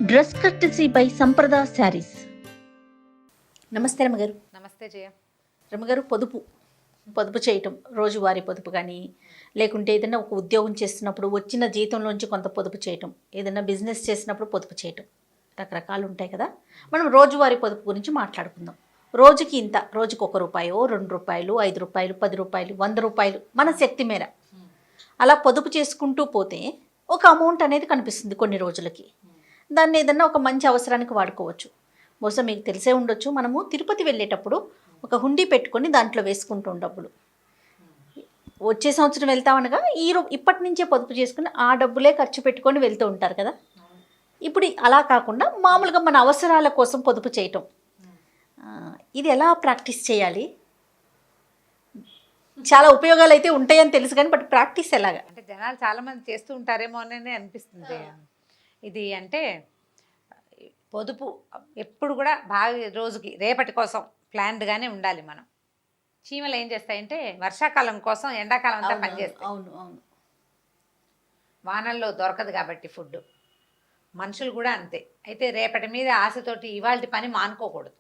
Dress courtesy by Sampradha sarees. నమస్తే రమ్మగారు. నమస్తే జయ. రమ్మగారు, పొదుపు చేయటం, రోజువారీ పొదుపు కానీ, లేకుంటే ఏదైనా ఒక ఉద్యోగం చేస్తున్నప్పుడు వచ్చిన జీతంలోంచి కొంత పొదుపు చేయటం, ఏదైనా బిజినెస్ చేసినప్పుడు పొదుపు చేయటం, రకరకాలు ఉంటాయి కదా. మనం రోజువారీ పొదుపు గురించి మాట్లాడుకుందాం. రోజుకి ఇంత, రోజుకి ₹1, ₹2, ₹5, ₹10, ₹100 మన శక్తి మేర అలా పొదుపు చేసుకుంటూ పోతే ఒక అమౌంట్ అనేది కనిపిస్తుంది కొన్ని రోజులకి. దాన్ని ఏదన్నా ఒక మంచి అవసరానికి వాడుకోవచ్చు. బహుశా మీకు తెలిసే ఉండొచ్చు, మనము తిరుపతి వెళ్ళేటప్పుడు ఒక హుండీ పెట్టుకొని దాంట్లో వేసుకుంటాం డబ్బులు. వచ్చే సంవత్సరం వెళ్తామనగా ఇప్పటి నుంచే పొదుపు చేసుకుని ఆ డబ్బులే ఖర్చు పెట్టుకొని వెళ్తూ ఉంటారు కదా. ఇప్పుడు అలా కాకుండా మామూలుగా మన అవసరాల కోసం పొదుపు చేయటం, ఇది ఎలా ప్రాక్టీస్ చేయాలి? చాలా ఉపయోగాలు అయితే ఉంటాయని తెలుసు కానీ బట్ ప్రాక్టీస్ ఎలాగా అంటే జనాలు చాలామంది చేస్తూ ఉంటారేమో అని అనిపిస్తుంది. ఇది అంటే పొదుపు ఎప్పుడు కూడా బాగా రోజుకి రేపటి కోసం ప్లాన్డ్గానే ఉండాలి. మనం చీమలు ఏం చేస్తాయంటే వర్షాకాలం కోసం ఎండాకాలం అంతా పనిచేస్తాయి. అవును అవును. వానల్లో దొరకదు కాబట్టి ఫుడ్. మనుషులు కూడా అంతే. అయితే రేపటి మీద ఆశతోటి ఇవాళ పని మానుకోకూడదు.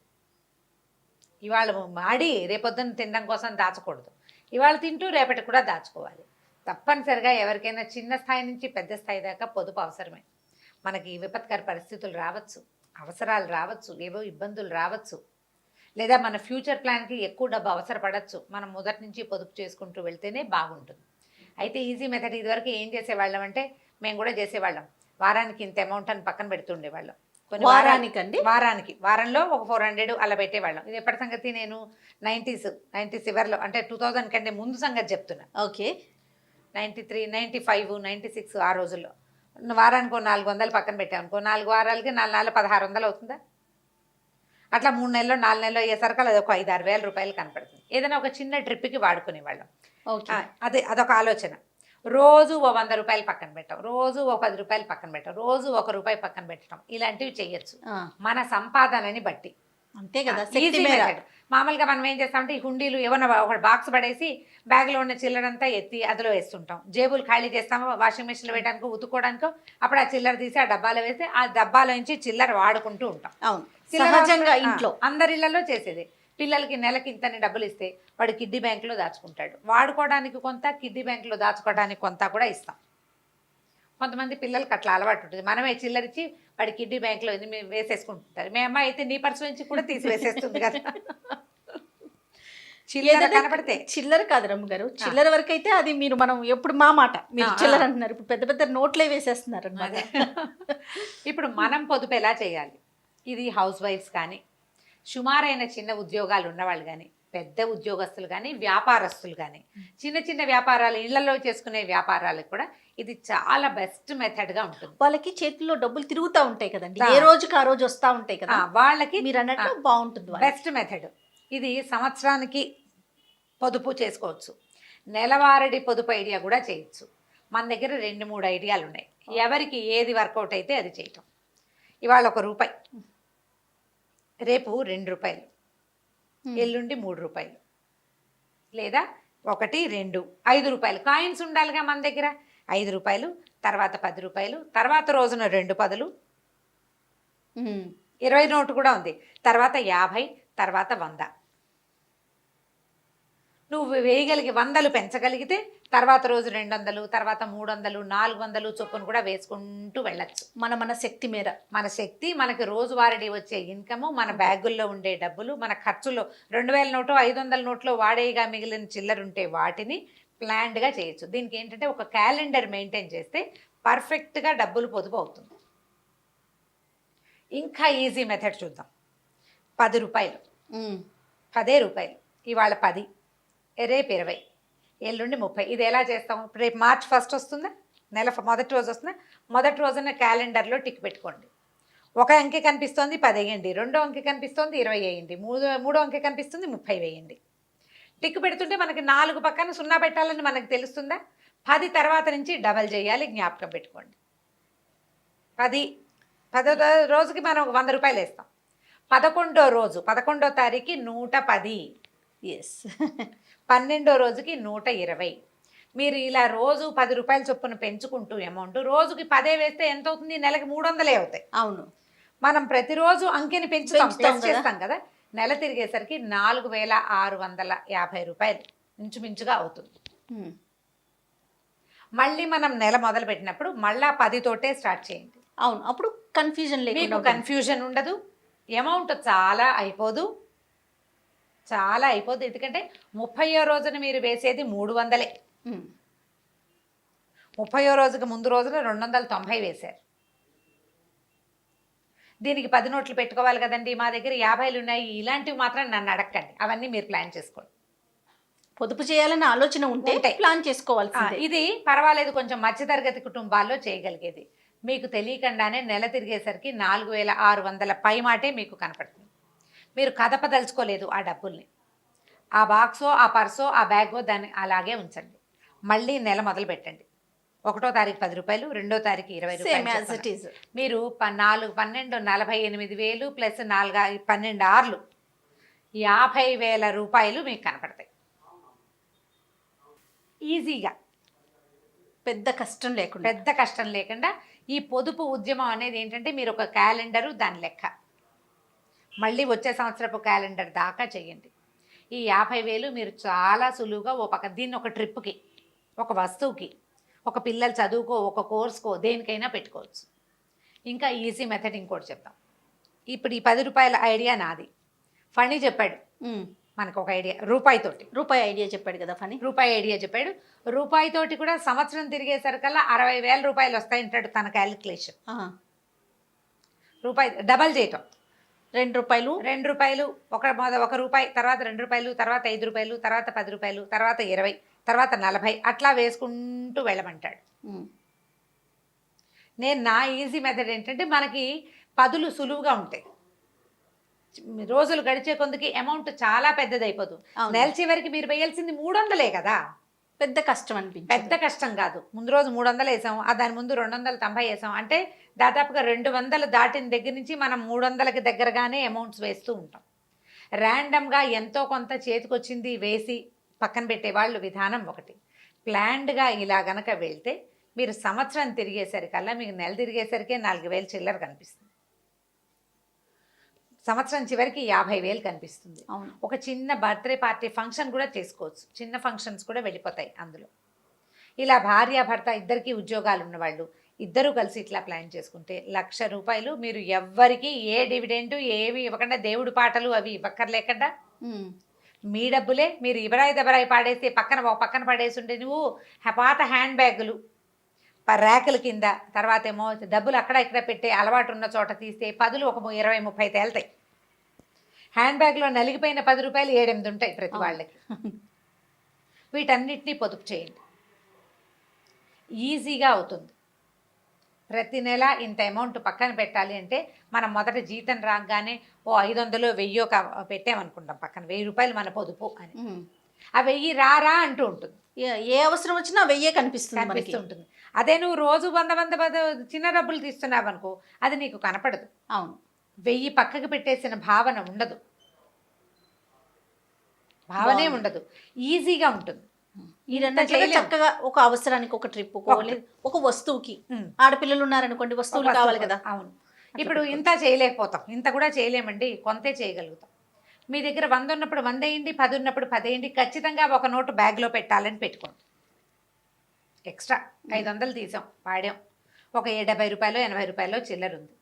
ఇవాళ మాడి రేపొద్దున తినడం కోసం దాచకూడదు. ఇవాళ తింటూ రేపటి కూడా దాచుకోవాలి. తప్పనిసరిగా ఎవరికైనా చిన్న స్థాయి నుంచి పెద్ద స్థాయి దాకా పొదుపు అవసరమే. మనకి విపత్కర పరిస్థితులు రావచ్చు, అవసరాలు రావచ్చు, ఏవో ఇబ్బందులు రావచ్చు, లేదా మన ఫ్యూచర్ ప్లాన్కి ఎక్కువ డబ్బు అవసరపడవచ్చు. మనం మొదటి నుంచి పొదుపు చేసుకుంటూ వెళ్తేనే బాగుంటుంది. అయితే ఈజీ మెథడ్ ఇదివరకు ఏం చేసేవాళ్ళం అంటే, మేము కూడా చేసేవాళ్ళం, వారానికి ఇంత అమౌంట్ అని పక్కన పెడుతుండేవాళ్ళం. వారంలో ఒక 400 అలా పెట్టేవాళ్ళం. ఇది ఎప్పటి సంగతి? నేను 90s చివరిలో, అంటే 2000 కంటే ముందు సంగతి చెప్తున్నా. ఓకే. 93, 95, 96 ఆ రోజుల్లో వారానికి 400 పక్కన పెట్టామనుకో, 4 వారాలకి 4 1600 అవుతుందా? అట్లా 3 నెలలు 4 నెలలు అయ్యేసరికి అది ఒక 5-6 వేల రూపాయలు కనపడుతుంది. ఏదైనా ఒక చిన్న ట్రిప్కి వాడుకునేవాళ్ళం. అదొక ఆలోచన. రోజు ఓ ₹100 పక్కన పెట్టడం, రోజు ఓ ₹10 పక్కన పెట్టడం, రోజు ₹1 పక్కన పెట్టడం, ఇలాంటివి చేయొచ్చు మన సంపాదనని బట్టి. అంతే కదా. మామూలుగా మనం ఏం చేస్తామంటే ఈ హుండీలు ఏమన్నా ఒక బాక్స్ పడేసి బ్యాగ్లో ఉన్న చిల్లరంతా ఎత్తి అందులో వేస్తుంటాం. జేబులు ఖాళీ చేస్తామో వాషింగ్ మిషన్లో వేయడానికో ఉతుక్కోవడానికో, అప్పుడు ఆ చిల్లర తీసి ఆ డబ్బాలో వేసి ఆ డబ్బాలో నుంచి చిల్లర వాడుకుంటూ ఉంటాం. అవును, సహజంగా ఇంట్లో అందరిళ్లలో చేసేది. పిల్లలకి నెలకి ఇంతని డబ్బులు ఇస్తే వాడు కిడ్డీ బ్యాంకులో దాచుకుంటాడు. వాడుకోవడానికి కొంత, కిడ్డీ బ్యాంకులో దాచుకోవడానికి కొంత కూడా ఇస్తాం. కొంతమంది పిల్లలకి అట్లా అలవాటు ఉంటుంది. మనమే చిల్లరిచ్చి వాడి కిడ్డీ బ్యాంకులో వేసేసుకుంటుంటారు. మీ అమ్మాయి అయితే నీ పర్సు నుంచి కూడా తీసి వేసేస్తుంది కదా. చిల్లర కనపడితే, చిల్లర కాదు రమ్మగారు, చిల్లర వరకు అయితే అది మనం ఎప్పుడు మా మాట, మీరు చిల్లర అంటున్నారు, ఇప్పుడు పెద్ద పెద్ద నోట్లే వేసేస్తున్నారు అన్నమాట. ఇప్పుడు మనం పొదుపు ఎలా చేయాలి? ఇది హౌస్ వైఫ్స్ కానీ, సుమారైన చిన్న ఉద్యోగాలు ఉన్నవాళ్ళు కానీ, పెద్ద ఉద్యోగస్తులు కానీ, వ్యాపారస్తులు కానీ, చిన్న చిన్న వ్యాపారాలు ఇళ్లలో చేసుకునే వ్యాపారాలకు కూడా ఇది చాలా బెస్ట్ మెథడ్గా ఉంటుంది. వాళ్ళకి చేతుల్లో డబ్బులు తిరుగుతూ ఉంటాయి కదండి, ఏ రోజుకి ఆ రోజు వస్తూ ఉంటాయి కదా, వాళ్ళకి మీరు అన్నట్టు బాగుంటుంది. బెస్ట్ మెథడ్ ఇది. సంవత్సరానికి పొదుపు చేసుకోవచ్చు, నెలవారీ పొదుపు ఐడియా కూడా చేయొచ్చు. మన దగ్గర 2-3 ఐడియాలు ఉన్నాయి. ఎవరికి ఏది వర్కౌట్ అయితే అది చేయటం. ఇవాళ ₹1, రేపు ₹2, ఎల్లుండి ₹3, లేదా 1, 2, ₹5 కాయిన్స్ ఉండాలిగా మన దగ్గర. ₹5, తర్వాత ₹10, తర్వాత రోజున 2 10, 20 నోటు కూడా ఉంది, తర్వాత 50, తర్వాత 100. నువ్వు వేయగలిగి 100 పెంచగలిగితే తర్వాత రోజు 200, తర్వాత 300, 400 చొప్పున కూడా వేసుకుంటూ వెళ్ళచ్చు. మన శక్తి మేర, మన శక్తి, మనకి రోజువారీ వచ్చే ఇన్కము, మన బ్యాగుల్లో ఉండే డబ్బులు, మన ఖర్చులో 2000 నోటు 500 నోట్లో వాడేగా మిగిలిన చిల్లరుంటే వాటిని ప్లాన్డ్గా చేయొచ్చు. దీనికి ఏంటంటే ఒక క్యాలెండర్ మెయింటైన్ చేస్తే పర్ఫెక్ట్గా డబ్బులు పొదుపు అవుతుంది. ఇంకా ఈజీ మెథడ్ చూద్దాం. ₹10, ₹10, ఇవాళ 10, రేపు 20, ఎల్లుండి 30. ఇది ఎలా చేస్తాం? రేపు మార్చ్ 1 వస్తుందా, నెల మొదటి రోజు వస్తుందా, మొదటి రోజున క్యాలెండర్లో టిక్ పెట్టుకోండి. ఒక అంకె కనిపిస్తోంది 10 వేయండి, రెండో అంకె కనిపిస్తోంది 20 వేయండి, మూడో అంకె కనిపిస్తుంది 30 వేయండి. టిక్ పెడుతుంటే మనకి 4 పక్కన 0 పెట్టాలని మనకు తెలుస్తుందా? 10 తర్వాత నుంచి డబల్ చేయాలి, జ్ఞాపకం పెట్టుకోండి. 10వ రోజుకి మనం ₹100 వేస్తాం. 11వ రోజు 11వ తారీఖు 110. 12వ రోజుకి 120. మీరు ఇలా రోజు 10 రూపాయల చొప్పున పెంచుకుంటూ అమౌంట్ రోజుకి 10 వేస్తే ఎంత అవుతుంది? నెలకి 300 అవుతాయి. అవును. మనం ప్రతిరోజు అంకెని పెంచుతాం, పెంచుతాం ప్లస్ కదా. చేస్తాం కదా. నెల తిరిగేసరికి 4650 రూపాయలు ఇంచుమించుగా అవుతుంది. ఉమ్. మళ్ళీ మనం నెల మొదలు పెట్టినప్పుడు మళ్ళా 10 తోటే స్టార్ట్ చేయండి. అవును, అప్పుడు కన్ఫ్యూజన్ మీకు లేకుండా ఉంటుంది. కన్ఫ్యూజన్ ఉండదు, అమౌంట్ చాలా అయిపోదు. ఎందుకంటే 30వ రోజున మీరు వేసేది 300. ఉమ్. 30వ రోజుకి ముందు రోజున 290 వేశారు. దీనికి 10 నోట్లు పెట్టుకోవాలి కదండి. మా దగ్గర 50లు ఉన్నాయి. ఇలాంటివి మాత్రం నన్ను అడగండి, అవన్నీ మీరు ప్లాన్ చేసుకోండి. పొదుపు చేయాలనే ఆలోచన ఉంటే ఉంటాయి. ప్లాన్ చేసుకోవాల్సిందే. ఇది పర్వాలేదు, కొంచెం మధ్యతరగతి కుటుంబాల్లో చేయగలిగేది. మీకు తెలియకుండానే నెల తిరిగేసరికి 4600 పై మాటే మీకు కనపడుతుంది. మీరు కదపదలుచుకోలేదు ఆ డబ్బుల్ని. ఆ బాక్సో, ఆ పర్సో, ఆ బ్యాగో దాన్ని అలాగే ఉంచండి. మళ్ళీ నెల మొదలు పెట్టండి. 1వ తారీఖు 10 రూపాయలు, 2వ తారీఖు 20 సేమ్ యాజ్ రూపాయలు. It is. మీరు 4, 12, 48,000 ప్లస్ 4, 12 ఆర్లు 50,000 రూపాయలు మీకు కనపడతాయి ఈజీగా. పెద్ద కష్టం లేకుండా. పెద్ద కష్టం లేకుండా ఈ పొదుపు ఉద్యమం అనేది ఏంటంటే, మీరు ఒక క్యాలెండరు, దాని లెక్క మళ్ళీ వచ్చే సంవత్సరపు క్యాలెండర్ దాకా చేయండి. ఈ 50,000 మీరు చాలా సులువుగా ఓ పక్క దీన్ని ఒక ట్రిప్కి, ఒక వస్తువుకి, ఒక పిల్లల చదువుకో, ఒక కోర్సుకో, దేనికైనా పెట్టుకోవచ్చు. ఇంకా ఈజీ మెథడ్ ఇంకోటి చెప్తాం. ఇప్పుడు ఈ 10 రూపాయల ఐడియా నాది, ఫణి చెప్పాడు మనకు ఒక ఐడియా రూపాయి ఐడియా చెప్పాడు కదా ఫణి. రూపాయి ఐడియా చెప్పాడు. రూపాయితోటి కూడా సంవత్సరం తిరిగేసరికల్లా 60,000 రూపాయలు వస్తాయంటాడు తన క్యాలిక్యులేషన్. రూపాయి డబల్ చేయటం. 2 రూపాయలు, 2 రూపాయలు, ఒక రూపాయి, తర్వాత 2 రూపాయలు, తర్వాత 5 రూపాయలు, తర్వాత 10 రూపాయలు, తర్వాత 20, తర్వాత 40, అట్లా వేసుకుంటూ వెళ్ళమంటాడు. నేను నా ఈజీ మెథడ్ ఏంటంటే, మనకి పదులు సులువుగా ఉంటాయి. రోజులు గడిచే కొందుకి అమౌంట్ చాలా పెద్దది అయిపోదు. నెల చివరికి మీరు వేయాల్సింది 300 కదా. పెద్ద కష్టం అనిపించింది. పెద్ద కష్టం కాదు. ముందు రోజు 300 వేసాం, దాని ముందు 290 వేసాం అంటే దాదాపుగా 200 దాటిన దగ్గర నుంచి మనం 300కి దగ్గరగానే అమౌంట్స్ వేస్తూ ఉంటాం. ర్యాండమ్గా ఎంతో కొంత చేతికొచ్చింది వేసి పక్కన పెట్టేవాళ్ళు విధానం ఒకటి. ప్లాన్డ్గా ఇలా గనక వెళ్తే మీరు సంవత్సరం తిరిగేసరికల్లా మీకు నెల తిరిగేసరికే 4,000 చిల్లర కనిపిస్తుంది. సంవత్సరం చివరికి 50,000 కనిపిస్తుంది. ఒక చిన్న బర్త్డే పార్టీ ఫంక్షన్ కూడా చేసుకోవచ్చు. చిన్న ఫంక్షన్స్ కూడా వెళ్ళిపోతాయి అందులో. ఇలా భార్యాభర్త ఇద్దరికి ఉద్యోగాలు ఉన్నవాళ్ళు ఇద్దరు కలిసి ఇట్లా ప్లాన్ చేసుకుంటే 1,00,000 రూపాయలు మీరు ఎవ్వరికి ఏ డివిడెండ్ ఏవి ఇవ్వకుండా, దేవుడి పాటలు అవి ఇవ్వక్కర్లేకుండా మీ డబ్బులే మీరు ఇబరాయి పాడేసి పక్కన పడేసి ఉంటే, నువ్వు పాత హ్యాండ్ బ్యాగులు ర్యాకుల కింద, తర్వాత ఏమో డబ్బులు అక్కడ ఇక్కడ పెట్టే అలవాటు ఉన్న చోట తీస్తే పదులు ఒక 20-30 తేలుతాయి. హ్యాండ్ బ్యాగ్లో నలిగిపోయిన 10 రూపాయలు 7-8 ఉంటాయి ప్రతి వాళ్ళకి. వీటన్నిటినీ పొదుపు చేయండి, ఈజీగా అవుతుంది. ప్రతి నెల ఇంత అమౌంట్ పక్కన పెట్టాలి అంటే, మనం మొదట జీతం రాగానే ఓ 500 1000 పెట్టామనుకుంటాం పక్కన, 1000 రూపాయలు మన పొదుపు అని. ఆ 1000 రారా అంటూ ఉంటుంది. ఏ అవసరం వచ్చినా 1000 కనిపిస్తుంది ఉంటుంది. అదే నువ్వు రోజు 100 చిన్న డబ్బులు తీస్తున్నావు అనుకో, అది నీకు కనపడదు. అవును, 1000 పక్కకు పెట్టేసిన భావన ఉండదు, భావనే ఉండదు, ఈజీగా ఉంటుంది. చక్కగా ఒక అవసరానికి ఒక ట్రిప్, ఒక వస్తువుకి, ఆడపిల్లలు ఉన్నారనుకోండి వస్తువులు కావాలి కదా. అవును, ఇప్పుడు ఇంత చేయలేకపోతాం, ఇంత కూడా చేయలేమండి, కొంతే చేయగలుగుతాం. మీ దగ్గర 100 ఉన్నప్పుడు 100 వేయండి, 10 ఉన్నప్పుడు 10 వేయండి. ఖచ్చితంగా ఒక నోటు బ్యాగ్లో పెట్టాలని పెట్టుకోండి. ఎక్స్ట్రా 500 తీసాం, వాడాం, ఒక 70 రూపాయలు 80 రూపాయలు చిల్లర ఉంది.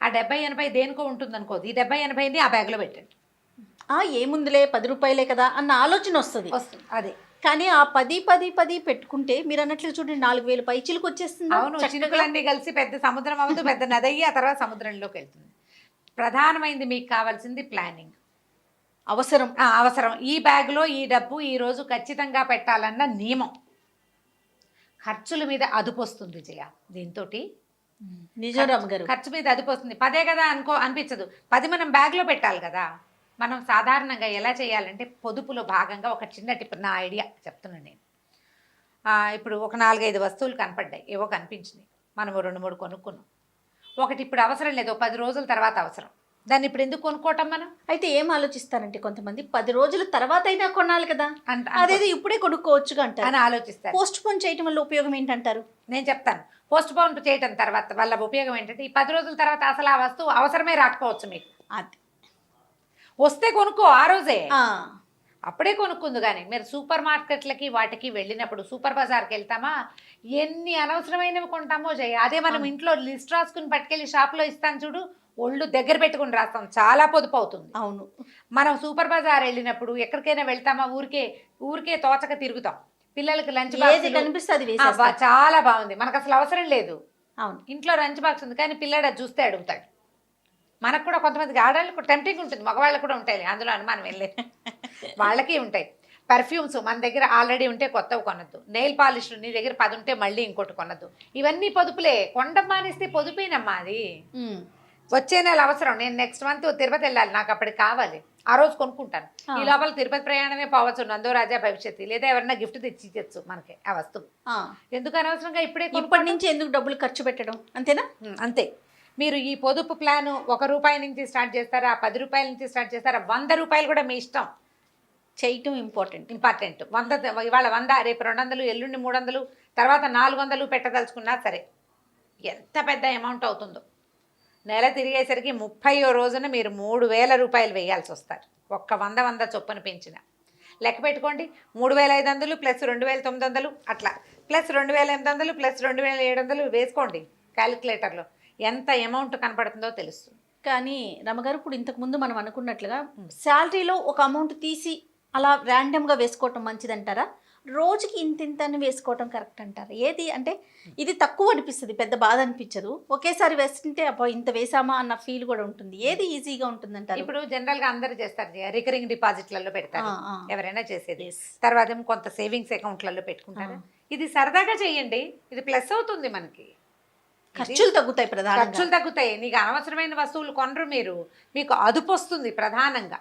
ఆ 70-80 దేనికో ఉంటుంది అనుకోదు, ఈ 70-80ని ఆ బ్యాగ్లో పెట్టండి. ఏముందిలే 10 రూపాయలే కదా అన్న ఆలోచన వస్తుంది. అదే, కానీ ఆ 10 పెట్టుకుంటే మీరు అన్నట్లు చూడండి 4,000 పైచిలకు వచ్చేస్తుంది. అవును, చినుకులన్నీ కలిసి పెద్ద సముద్రం అవ్వదు, పెద్ద నది అయ్యి ఆ తర్వాత సముద్రంలోకి వెళ్తుంది. ప్రధానమైంది మీకు కావాల్సింది ప్లానింగ్, అవసరం. ఈ బ్యాగ్లో ఈ డబ్బు ఈరోజు ఖచ్చితంగా పెట్టాలన్న నియమం. ఖర్చుల మీద అదుపు వస్తుంది జయ దీంతో. నిజారామ్ గారు, ఖర్చు మీద అదుపు వస్తుంది. 10 కదా అనిపించదు, 10 మనం బ్యాగ్లో పెట్టాలి కదా. మనం సాధారణంగా ఎలా చేయాలంటే, పొదుపులో భాగంగా ఒక చిన్న టిప్, నా ఐడియా చెప్తున్నాను నేను. ఇప్పుడు ఒక 4-5 వస్తువులు కనపడ్డాయి, ఏవో కనిపించినాయి, మనం 2-3 కొనుక్కున్నాం. ఒకటి ఇప్పుడు అవసరం లేదు, 10 రోజుల తర్వాత అవసరం. దాన్ని ఇప్పుడు ఎందుకు కొనుక్కోవటం మనం? అయితే ఏం ఆలోచిస్తారంటే కొంతమంది 10 రోజుల తర్వాత అయినా కొనాలి కదా, అంట అదేదో ఇప్పుడే కొనుక్కోవచ్చుగా అంటారు. అని ఆలోచిస్తారు. పోస్ట్ పోన్ చేయటం వల్ల ఉపయోగం ఏంటంటారు? నేను చెప్తాను. పోస్ట్ పోన్ చేయటం తర్వాత వల్ల ఉపయోగం ఏంటంటే, ఈ 10 రోజుల తర్వాత అసలు ఆ వస్తువు అవసరమే రాకపోవచ్చు మీకు. అది వస్తే కొనుక్కో ఆ రోజే, ఆ, అప్పుడే కొనుక్కుంది. కానీ మీరు సూపర్ మార్కెట్లకి వాటికి వెళ్ళినప్పుడు, సూపర్ బజార్కి వెళ్తామా, ఎన్ని అనవసరమైనవి కొంటామో అదే మనం ఇంట్లో లిస్ట్ రాసుకుని పట్టుకెళ్ళి షాప్లో ఇస్తాను చూడు, ఒళ్ళు దగ్గర పెట్టుకుని రాస్తాం, చాలా పొదుపు అవుతుంది. అవును. మనం సూపర్ బజార్ వెళ్ళినప్పుడు ఎక్కడికైనా వెళ్తామా, ఊరికే తోచక తిరుగుతాం. పిల్లలకి లంచ్ ఏది కనిపిస్తే అది వేసేస్తాం. బాక్స్ చాలా బాగుంది, మనకు అసలు అవసరం లేదు. అవును. ఇంట్లో లంచ్ బాక్స్ ఉంది కానీ పిల్లాడు అది చూస్తే అడుగుతాడు. మనకు కూడా కొంతమందికి ఆడవాళ్ళకి టెంప్టింగ్ ఉంటుంది, మగవాళ్ళకు కూడా ఉంటాయి, అందులో అనుమానం వెళ్ళలేదు, వాళ్ళకి ఉంటాయి. పర్ఫ్యూమ్స్ మన దగ్గర ఆల్రెడీ ఉంటే కొత్తవి కొనద్దు. నెయిల్ పాలిష్లు నీ దగ్గర 10 ఉంటే మళ్ళీ ఇంకోటి కొనద్దు. ఇవన్నీ పొదుపులే. కొండ మానేస్తే పొదుపేనమ్మా అది. వచ్చే నెల అవసరం, నేను నెక్స్ట్ మంత్ తిరుపతి వెళ్ళాలి, నాకు అప్పటికి కావాలి, ఆ రోజు కొనుక్కుంటాను. ఈ లోపల తిరుపతి ప్రయాణమే పోవచ్చు, నందో రాజా భవిష్యత్తు, లేదా ఎవరైనా గిఫ్ట్ తెచ్చి ఇచ్చచ్చు మనకి ఆ వస్తువు. ఎందుకు అనవసరంగా ఇప్పటి నుంచి ఎందుకు డబ్బులు ఖర్చు పెట్టడం, అంతేనా? అంతే. మీరు ఈ పొదుపు ప్లాన్ ₹1 నుంచి స్టార్ట్ చేస్తారా, ₹10 నుంచి స్టార్ట్ చేస్తారా, ₹100 కూడా మీ ఇష్టం. చేయటం ఇంపార్టెంట్. 100 ఇవాళ 100, రేపు 200, ఎల్లుండి 300, తర్వాత 400 పెట్టదలుచుకున్నా సరే, ఎంత పెద్ద అమౌంట్ అవుతుందో. నెల తిరిగేసరికి 30వ రోజున మీరు ₹3000 వేయాల్సి వస్తారు. ఒక్క 100 చొప్పున పెంచిన లెక్క పెట్టుకోండి. 3500 ప్లస్ 2900 అట్లా, ప్లస్ 2800 ప్లస్ 2700 వేసుకోండి క్యాలిక్యులేటర్లో, ఎంత అమౌంట్ కనపడుతుందో తెలుస్తుంది. కానీ రమగారు, ఇప్పుడు ఇంతకుముందు మనం అనుకున్నట్లుగా శాలరీలో ఒక అమౌంట్ తీసి అలా ర్యాండమ్గా వేసుకోవటం మంచిదంటారా, రోజుకి ఇంత అని వేసుకోవటం కరెక్ట్ అంటారా? ఏది అంటే ఇది తక్కువ అనిపిస్తుంది, పెద్ద బాధ అనిపించదు, ఒకేసారి వేస్తుంటే అబ్బా ఇంత వేసామా అన్న ఫీల్ కూడా ఉంటుంది, ఏది ఈజీగా ఉంటుందంటారు? ఇప్పుడు జనరల్గా అందరూ చేస్తారు, రికరింగ్ డిపాజిట్లలో పెడతారు, ఎవరైనా చేసేది. తర్వాత ఏమో కొంత సేవింగ్స్ అకౌంట్లలో పెట్టుకుంటారు. ఇది సరదాగా చేయండి, ఇది ప్లస్ అవుతుంది మనకి. ఖర్చులు తగ్గుతాయి, ప్రధానంగా ఖర్చులు తగ్గుతాయి. నీకు అనవసరమైన వస్తువులు కొనరు మీరు, మీకు అదుపు వస్తుంది. ప్రధానంగా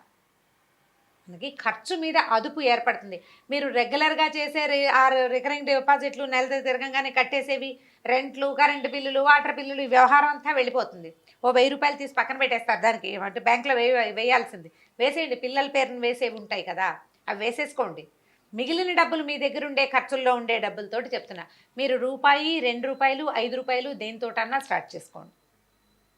మనకి ఖర్చు మీద అదుపు ఏర్పడుతుంది. మీరు రెగ్యులర్గా చేసే రికరింగ్ డిపాజిట్లు నెల తిరగంగానే కట్టేసేవి, రెంట్లు, కరెంటు బిల్లులు, వాటర్ బిల్లులు, ఈ వ్యవహారం అంతా వెళ్ళిపోతుంది. ₹1000 తీసి పక్కన పెట్టేస్తారు, దానికి అంటే బ్యాంకులో వేయాల్సింది వేసేయండి. పిల్లల పేరుని వేసేవి ఉంటాయి కదా, అవి వేసేసుకోండి. మిగిలిన డబ్బులు మీ దగ్గర ఉండే ఖర్చుల్లో ఉండే డబ్బులతోటి చెప్తున్నా, మీరు ₹1, ₹2, ₹5 దేనితోటన్నా స్టార్ట్ చేసుకోండి.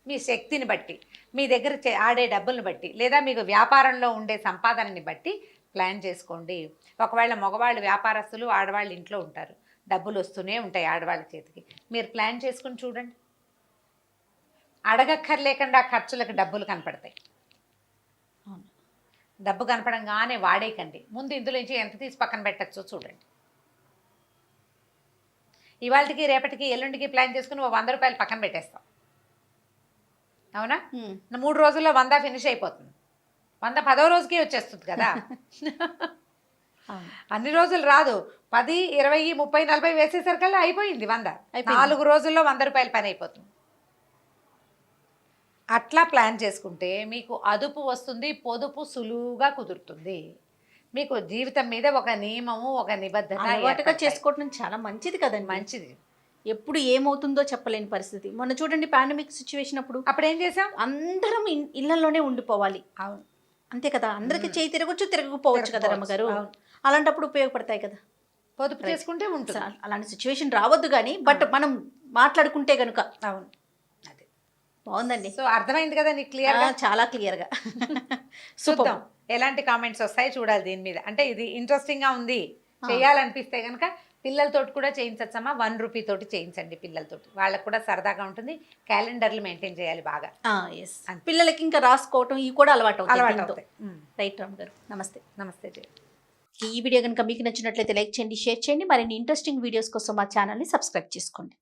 మీ శక్తిని బట్టి, మీ దగ్గర ఆడే డబ్బులను బట్టి, లేదా మీకు వ్యాపారంలో ఉండే సంపాదనని బట్టి ప్లాన్ చేసుకోండి. ఒకవేళ మగవాళ్ళు వ్యాపారస్తులు, ఆడవాళ్ళు ఇంట్లో ఉంటారు, డబ్బులు వస్తూనే ఉంటాయి ఆడవాళ్ళ చేతికి. మీరు ప్లాన్ చేసుకుని చూడండి, అడగక్కర్లేకుండా ఖర్చులకు డబ్బులు కనపడతాయి. డబ్బు కనపడంగానే వాడేకండి, ముందు ఇందులో నుంచి ఎంత తీసి పక్కన పెట్టచ్చో చూడండి. ఇవాళకి, రేపటికి, ఎల్లుండికి ప్లాన్ చేసుకుని ₹100 పక్కన పెట్టేస్తాం, అవునా? 3 రోజుల్లో 100 ఫినిష్ అయిపోతుంది. 100 10వ రోజుకి వచ్చేస్తుంది కదా. అన్ని రోజులు రాదు, 10, 20, 30, 40 వేసేసరికల్లా అయిపోయింది 100. 4 రోజుల్లో ₹100 పని అయిపోతుంది. అట్లా ప్లాన్ చేసుకుంటే మీకు అదుపు వస్తుంది, పొదుపు సులువుగా కుదురుతుంది. మీకు జీవితం మీద ఒక నియమము, ఒక నిబద్ధత చేసుకోవడం చాలా మంచిది కదండి. మంచిది. ఎప్పుడు ఏమవుతుందో చెప్పలేని పరిస్థితి. మొన్న చూడండి పాండమిక్ సిచ్యువేషన్ అప్పుడు ఏం చేసాం, అందరం ఇళ్లలోనే ఉండిపోవాలి. అవును, అంతే కదా, అందరికి చేయి తిరగచ్చు, తిరగకపోవచ్చు కదా రమ్మగారు. అలాంటప్పుడు ఉపయోగపడతాయి కదా, పొదుపు చేసుకుంటే ఉంటుంది. అలాంటి సిచ్యువేషన్ రావద్దు కానీ, బట్ మనం మాట్లాడుకుంటే కనుక. అవును, అదే బాగుందండి. సో అర్థమైంది కదా నీకు క్లియర్గా? చాలా క్లియర్గా. చూద్దాం ఎలాంటి కామెంట్స్ వస్తాయి చూడాలి దీని మీద. అంటే ఇది ఇంట్రెస్టింగ్గా ఉంది, చేయాలనిపిస్తే కనుక పిల్లలతోటి కూడా చేయించచ్చమ్మా. ₹1 తోటి చేయించండి పిల్లలతోటి, వాళ్ళకు కూడా సరదాగా ఉంటుంది. క్యాలెండర్లు మెయింటైన్ చేయాలి బాగా. పిల్లలకి ఇంకా రాసుకోవటం ఇవి కూడా అలవాటు అవుతాయి. రైట్ రామ్ గారు, నమస్తే. నమస్తే. ఈ వీడియో కనుక మీకు నచ్చినట్లయితే లైక్ చేయండి, షేర్ చేయండి. మరిన్ని ఇంట్రెస్టింగ్ వీడియోస్ కోసం మా ఛానల్ని సబ్స్క్రైబ్ చేసుకోండి.